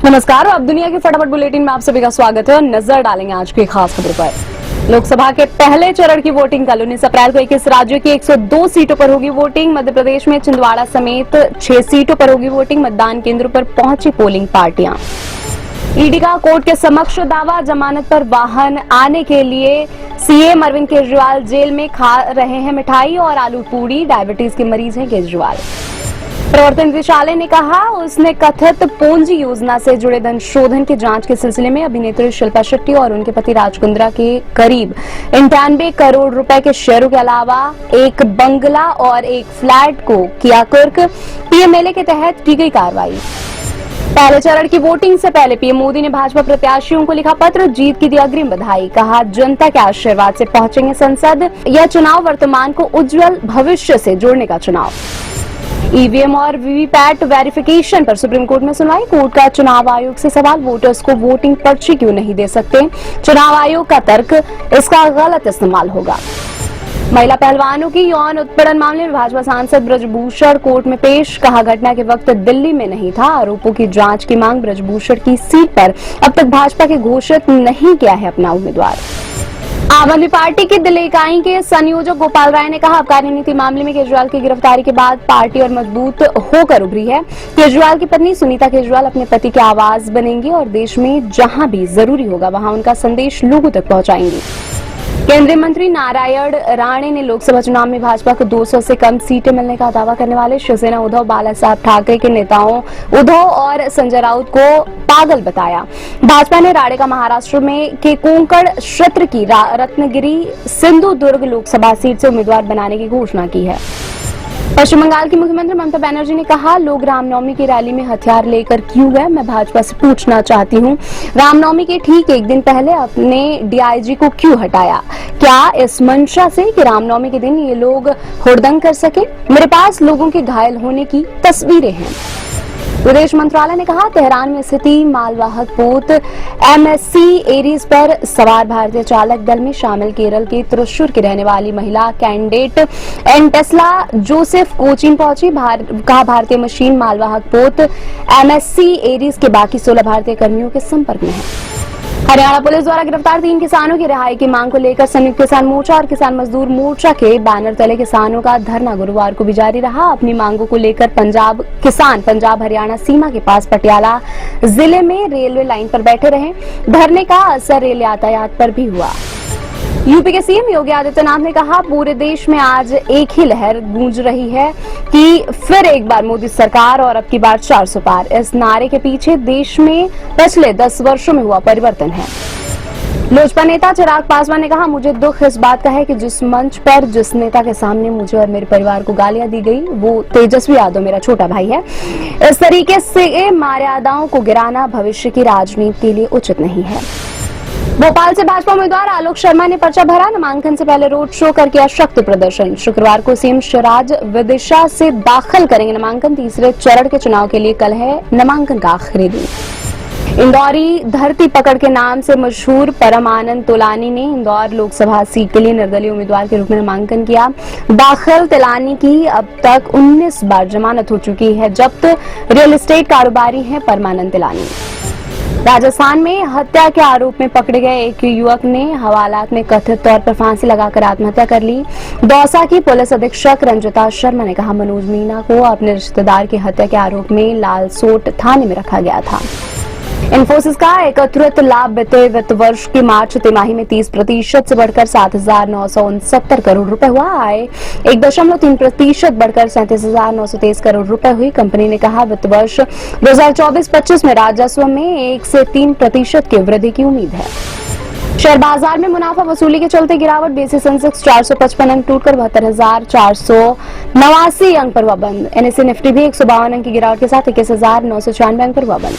नमस्कार, अब दुनिया के फटाफट बुलेटिन में आप सभी का स्वागत है और नजर डालेंगे आज की खास खबरों पर। लोकसभा के पहले चरण की वोटिंग कल 19 अप्रैल को 21 राज्यों की 102 सीटों पर होगी वोटिंग। मध्य प्रदेश में छिंदवाड़ा समेत 6 सीटों पर होगी वोटिंग। मतदान केंद्रों पर पहुंची पोलिंग पार्टियां। ईडी का कोर्ट के समक्ष दावा, जमानत पर वाहन आने के लिए सीएम अरविंद केजरीवाल जेल में खा रहे हैं मिठाई और आलू पूड़ी। डायबिटीज के मरीज हैं केजरीवाल। प्रवर्तन निदेशालय ने कहा उसने कथित पोंजी योजना से जुड़े धन शोधन की जांच के सिलसिले में अभिनेत्री शिल्पा शेट्टी और उनके पति राज कुंद्रा के करीब 98 करोड़ रुपए के शेयरों के अलावा एक बंगला और एक फ्लैट को किया कुर्क। पीएमएलए के तहत की गई कार्रवाई। पहले चरण की वोटिंग से पहले पीएम मोदी ने भाजपा प्रत्याशियों को लिखा पत्र, जीत की दी अग्रिम बधाई। कहा जनता के आशीर्वाद से पहुंचेंगे संसद। यह चुनाव वर्तमान को उज्जवल भविष्य से जोड़ने का चुनाव। ईवीएम और वीवीपैट वेरिफिकेशन पर सुप्रीम कोर्ट में सुनवाई। कोर्ट का चुनाव आयोग से सवाल, वोटर्स को वोटिंग पर्ची क्यों नहीं दे सकते। चुनाव आयोग का तर्क, इसका गलत इस्तेमाल होगा। महिला पहलवानों की यौन उत्पीड़न मामले में भाजपा सांसद ब्रजभूषण कोर्ट में पेश। कहा घटना के वक्त दिल्ली में नहीं था। आरोपों की जांच की मांग। ब्रजभूषण की सीट पर अब तक भाजपा के घोषित नहीं किया है अपना उम्मीदवार। आम आदमी पार्टी की दिल्ली इकाई के संयोजक गोपाल राय ने कहा आबकारी नीति मामले में केजरीवाल की गिरफ्तारी के बाद पार्टी और मजबूत होकर उभरी है। केजरीवाल की पत्नी सुनीता केजरीवाल अपने पति की आवाज बनेंगी और देश में जहां भी जरूरी होगा वहां उनका संदेश लोगों तक पहुंचाएंगी। केंद्रीय मंत्री नारायण राणे ने लोकसभा चुनाव में भाजपा को 200 से कम सीटें मिलने का दावा करने वाले शिवसेना उद्धव बाला साहब ठाकरे के नेताओं उद्धव और संजय राउत को पागल बताया। भाजपा ने राणे का महाराष्ट्र में के कोंकण क्षेत्र की रत्नगिरी सिंधुदुर्ग लोकसभा सीट से उम्मीदवार बनाने की घोषणा की है। पश्चिम बंगाल की मुख्यमंत्री ममता बनर्जी ने कहा लोग रामनवमी की रैली में हथियार लेकर क्यों गए, मैं भाजपा से पूछना चाहती हूं। रामनवमी के ठीक एक दिन पहले अपने डीआईजी को क्यों हटाया, क्या इस मंशा से कि रामनवमी के दिन ये लोग हुड़दंग कर सके। मेरे पास लोगों के घायल होने की तस्वीरें हैं। विदेश मंत्रालय ने कहा तेहरान में स्थिति मालवाहक पोत एमएससी एरीज पर सवार भारतीय चालक दल में शामिल केरल के त्रिशूर की रहने वाली महिला कैंडिडेट एन टेस्ला जोसेफ कोचीन पहुंची। कहा भारतीय मशीन मालवाहक पोत एमएससी एरीज के बाकी 16 भारतीय कर्मियों के संपर्क में है। हरियाणा पुलिस द्वारा गिरफ्तार 3 किसानों की रिहाई की मांग को लेकर संयुक्त किसान मोर्चा और किसान मजदूर मोर्चा के बैनर तले किसानों का धरना गुरुवार को भी जारी रहा। अपनी मांगों को लेकर पंजाब हरियाणा सीमा के पास पटियाला जिले में रेलवे लाइन पर बैठे रहे। धरने का असर रेल यातायात पर भी हुआ। यूपी के सीएम योगी आदित्यनाथ ने कहा पूरे देश में आज एक ही लहर गूंज रही है कि फिर एक बार मोदी सरकार और अब की बार 400 पार। इस नारे के पीछे देश में पिछले 10 वर्षों में हुआ परिवर्तन है। लोजपा नेता चिराग पासवान ने कहा मुझे दुख इस बात का है कि जिस मंच पर जिस नेता के सामने मुझे और मेरे परिवार को गालियां दी गई वो तेजस्वी यादव मेरा छोटा भाई है। इस तरीके से मर्यादाओं को गिराना भविष्य की राजनीति के लिए उचित नहीं है। भोपाल से भाजपा उम्मीदवार आलोक शर्मा ने पर्चा भरा। नामांकन से पहले रोड शो कर किया शक्ति प्रदर्शन। शुक्रवार को सीएम शिवराज विदिशा से दाखिल करेंगे नामांकन। तीसरे चरण के चुनाव के लिए कल है नामांकन का आखिरी दिन। इंदौरी धरती पकड़ के नाम से मशहूर परमानंद तोलानी ने इंदौर लोकसभा सीट के लिए निर्दलीय उम्मीदवार के रूप में नामांकन किया। दाखिल तोलानी की अब तक 19 बार जमानत हो चुकी है। जब्त रियल एस्टेट कारोबारी है परमानंद तोलानी। राजस्थान में हत्या के आरोप में पकड़े गए एक युवक ने हवालात में कथित तौर पर फांसी लगाकर आत्महत्या कर ली। दौसा की पुलिस अधीक्षक रंजिता शर्मा ने कहा मनोज मीना को अपने रिश्तेदार की हत्या के आरोप में लालसोट थाने में रखा गया था। इन्फोसिस का एकत्रित लाभ बीते वित्त वर्ष की मार्च तिमाही में 30% से बढ़कर 7,969 करोड़ रुपए हुआ। आय 1.3% बढ़कर 37,923 करोड़ रुपए हुई। कंपनी ने कहा वित्त वर्ष 2024-25 में राजस्व में 1 से 3% की वृद्धि की उम्मीद है। शेयर बाजार में मुनाफा वसूली के चलते गिरावट। बेसिस सेंसेक्स 455 अंक टूटकर 72,489 अंक पर हुआ बंद। एनएसई निफ्टी भी 152 अंक की गिरावट के साथ 21,996 अंक पर हुआ बंद।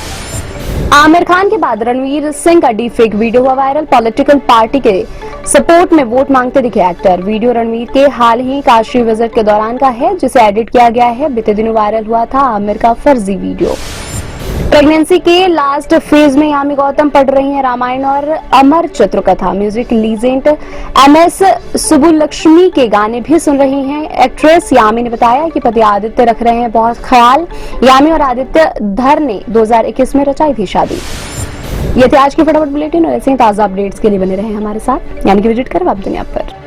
आमिर खान के बाद रणवीर सिंह का डीफेक वीडियो हुआ वायरल। पॉलिटिकल पार्टी के सपोर्ट में वोट मांगते दिखे एक्टर। वीडियो रणवीर के हाल ही काशी विजिट के दौरान का है जिसे एडिट किया गया है। बीते दिनों वायरल हुआ था आमिर का फर्जी वीडियो। प्रेगनेंसी के लास्ट फेज में यामी गौतम पढ़ रही हैं रामायण और अमर चित्रकथा। म्यूजिक लीजेंड MS सुबुलक्ष्मी के गाने भी सुन रही हैं। एक्ट्रेस यामी ने बताया कि पति आदित्य रख रहे हैं बहुत ख्याल। यामी और आदित्य धर ने 2021 में रचाई थी शादी। ये थे आज की फटाफट बुलेटिन और ऐसे ही ताजा अपडेट्स के लिए बने रहे हमारे साथ, यानी कि विजिट करें आप दुनिया पर।